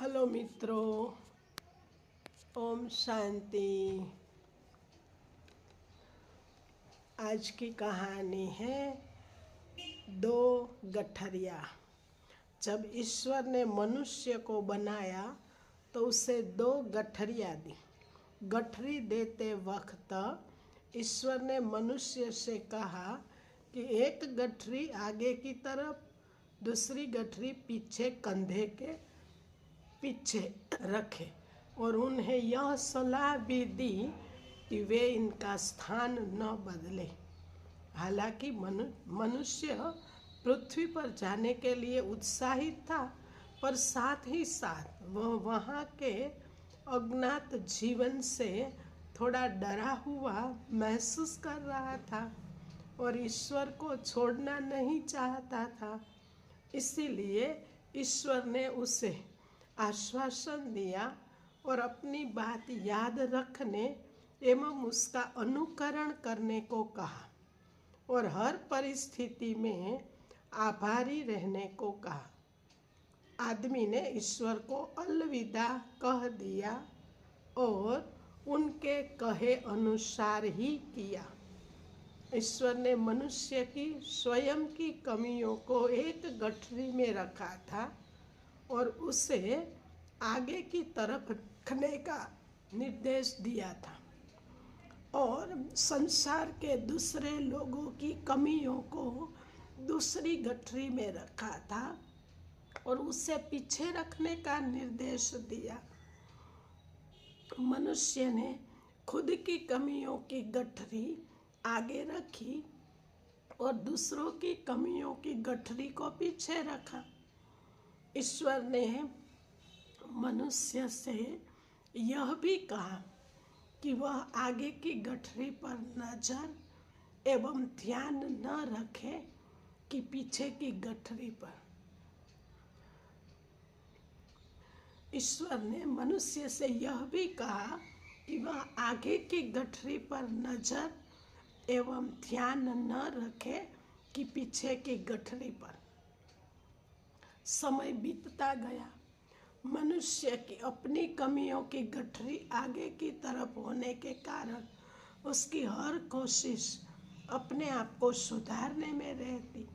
Hello मित्रों, ओम शांति। आज की कहानी है दो गठरिया। जब ईश्वर ने मनुष्य को बनाया तो उसे दो गठरिया दी। गठरी देते वक्त ईश्वर ने मनुष्य से कहा कि एक गठरी आगे की तरफ, दूसरी गठरी पीछे कंधे के पीछे रखे और उन्हें यह सलाह भी दी कि वे इनका स्थान न बदले। हालांकि मनुष्य पृथ्वी पर जाने के लिए उत्साहित था, पर साथ ही साथ वह वहाँ के अज्ञात जीवन से थोड़ा डरा हुआ महसूस कर रहा था और ईश्वर को छोड़ना नहीं चाहता था। इसीलिए ईश्वर ने उसे आश्वासन दिया और अपनी बात याद रखने एवं उसका अनुकरण करने को कहा और हर परिस्थिति में आभारी रहने को कहा। आदमी ने ईश्वर को अलविदा कह दिया और उनके कहे अनुसार ही किया। ईश्वर ने मनुष्य की स्वयं की कमियों को एक गठरी में रखा था और उसे आगे की तरफ रखने का निर्देश दिया था और संसार के दूसरे लोगों की कमियों को दूसरी गठरी में रखा था और उसे पीछे रखने का निर्देश दिया। मनुष्य ने खुद की कमियों की गठरी आगे रखी और दूसरों की कमियों की गठरी को पीछे रखा। ईश्वर ने मनुष्य से यह भी कहा कि वह आगे की गठरी पर नजर एवं ध्यान न रखे कि पीछे की गठरी पर। ईश्वर ने मनुष्य से यह भी कहा कि वह आगे की गठरी पर नजर एवं ध्यान न रखे कि पीछे की गठरी पर। समय बीतता गया। मनुष्य की अपनी कमियों की गठरी आगे की तरफ होने के कारण उसकी हर कोशिश अपने आप को सुधारने में रहती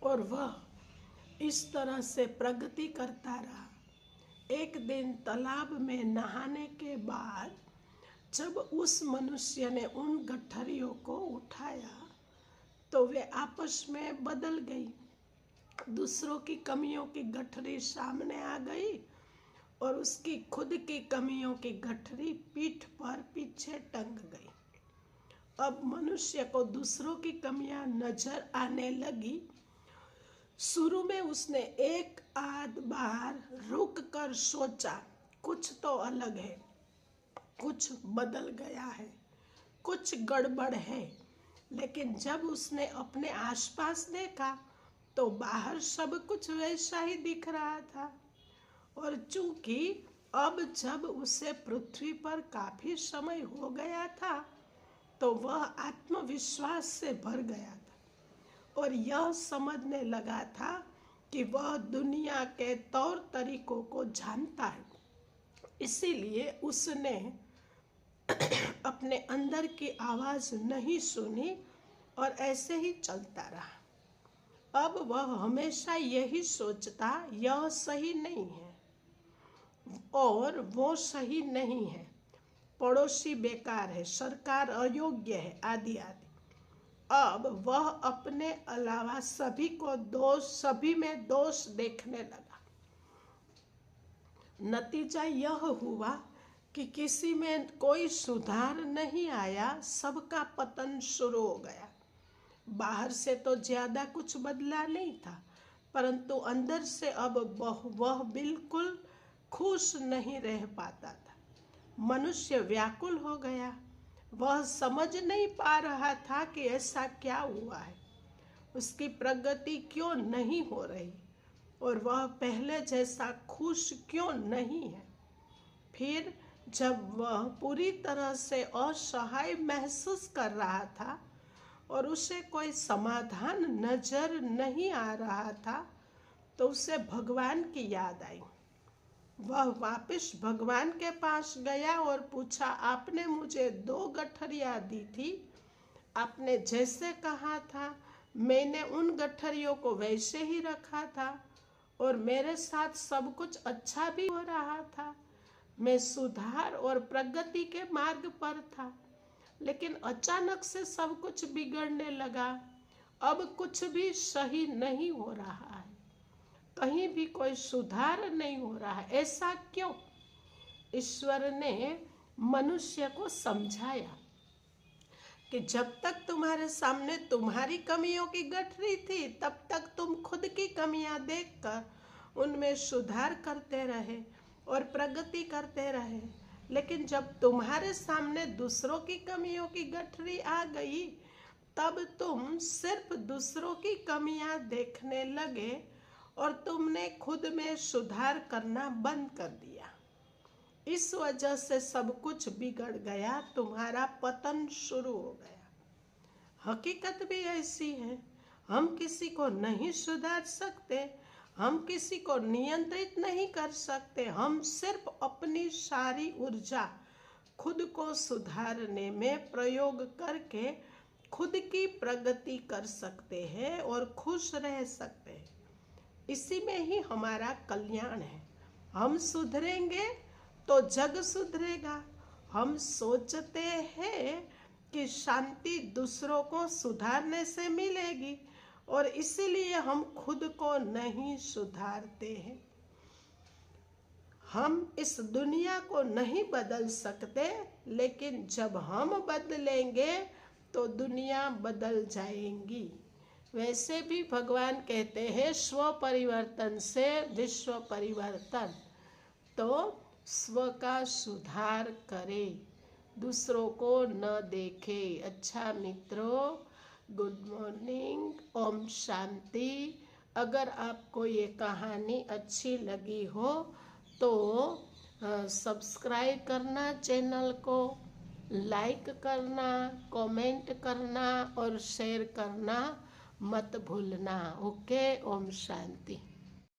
और वह इस तरह से प्रगति करता रहा। एक दिन तालाब में नहाने के बाद जब उस मनुष्य ने उन गठरियों को उठाया तो वे आपस में बदल गई। दूसरों की कमियों की गठरी सामने आ गई और उसकी खुद की कमियों की गठरी पीठ पर पीछे टंग गई। अब मनुष्य को दूसरों की कमियां नजर आने लगी। शुरू में उसने एक आध बार रुक कर सोचा, कुछ तो अलग है, कुछ बदल गया है, कुछ गड़बड़ है। लेकिन जब उसने अपने आसपास देखा तो बाहर सब कुछ वैसा ही दिख रहा था और चूंकि अब जब उसे पृथ्वी पर काफी समय हो गया था तो वह आत्मविश्वास से भर गया था और यह समझने लगा था कि वह दुनिया के तौर तरीकों को जानता है। इसीलिए उसने अपने अंदर की आवाज नहीं सुनी और ऐसे ही चलता रहा। अब वह हमेशा यही सोचता, यह सही नहीं है और वो सही नहीं है, पड़ोसी बेकार है, सरकार अयोग्य है, आदि आदि। अब वह अपने अलावा सभी में दोष देखने लगा। नतीजा यह हुआ कि किसी में कोई सुधार नहीं आया, सबका पतन शुरू हो गया। बाहर से तो ज्यादा कुछ बदला नहीं था, परंतु अंदर से अब वह बिल्कुल खुश नहीं रह पाता था। मनुष्य व्याकुल हो गया। वह समझ नहीं पा रहा था कि ऐसा क्या हुआ है, उसकी प्रगति क्यों नहीं हो रही और वह पहले जैसा खुश क्यों नहीं है। फिर जब वह पूरी तरह से असहाय महसूस कर रहा था और उसे कोई समाधान नजर नहीं आ रहा था तो उसे भगवान की याद आई। वह वापस भगवान के पास गया और पूछा, आपने मुझे 2 गठरियाँ दी थी, आपने जैसे कहा था मैंने उन गठरियों को वैसे ही रखा था और मेरे साथ सब कुछ अच्छा भी हो रहा था। मैं सुधार और प्रगति के मार्ग पर था, लेकिन अचानक से सब कुछ बिगड़ने लगा। अब कुछ भी सही नहीं हो रहा है, कहीं भी कोई सुधार नहीं हो रहा है। ऐसा क्यों? ईश्वर ने मनुष्य को समझाया कि जब तक तुम्हारे सामने तुम्हारी कमियों की गठरी थी, तब तक तुम खुद की कमियां देखकर उनमें सुधार करते रहे और प्रगति करते रहे। लेकिन जब तुम्हारे सामने दूसरों की कमियों की गठरी आ गई, तब तुम सिर्फ दूसरों की कमियां देखने लगे और तुमने खुद में सुधार करना बंद कर दिया। इस वजह से सब कुछ बिगड़ गया, तुम्हारा पतन शुरू हो गया। हकीकत भी ऐसी है, हम किसी को नहीं सुधार सकते, हम किसी को नियंत्रित नहीं कर सकते। हम सिर्फ अपनी सारी ऊर्जा खुद को सुधारने में प्रयोग करके खुद की प्रगति कर सकते हैं और खुश रह सकते हैं। इसी में ही हमारा कल्याण है। हम सुधरेंगे तो जग सुधरेगा। हम सोचते हैं कि शांति दूसरों को सुधारने से मिलेगी और इसीलिए हम खुद को नहीं सुधारते हैं। हम इस दुनिया को नहीं बदल सकते, लेकिन जब हम बदलेंगे तो दुनिया बदल जाएगी। वैसे भी भगवान कहते हैं स्व परिवर्तन से विश्व परिवर्तन। तो स्व का सुधार करें, दूसरों को न देखे। अच्छा मित्रों, गुड मॉर्निंग, ओम शांति। अगर आपको ये कहानी अच्छी लगी हो तो सब्सक्राइब करना, चैनल को लाइक करना, कमेंट करना और शेयर करना मत भूलना। ओके, ओम शांति।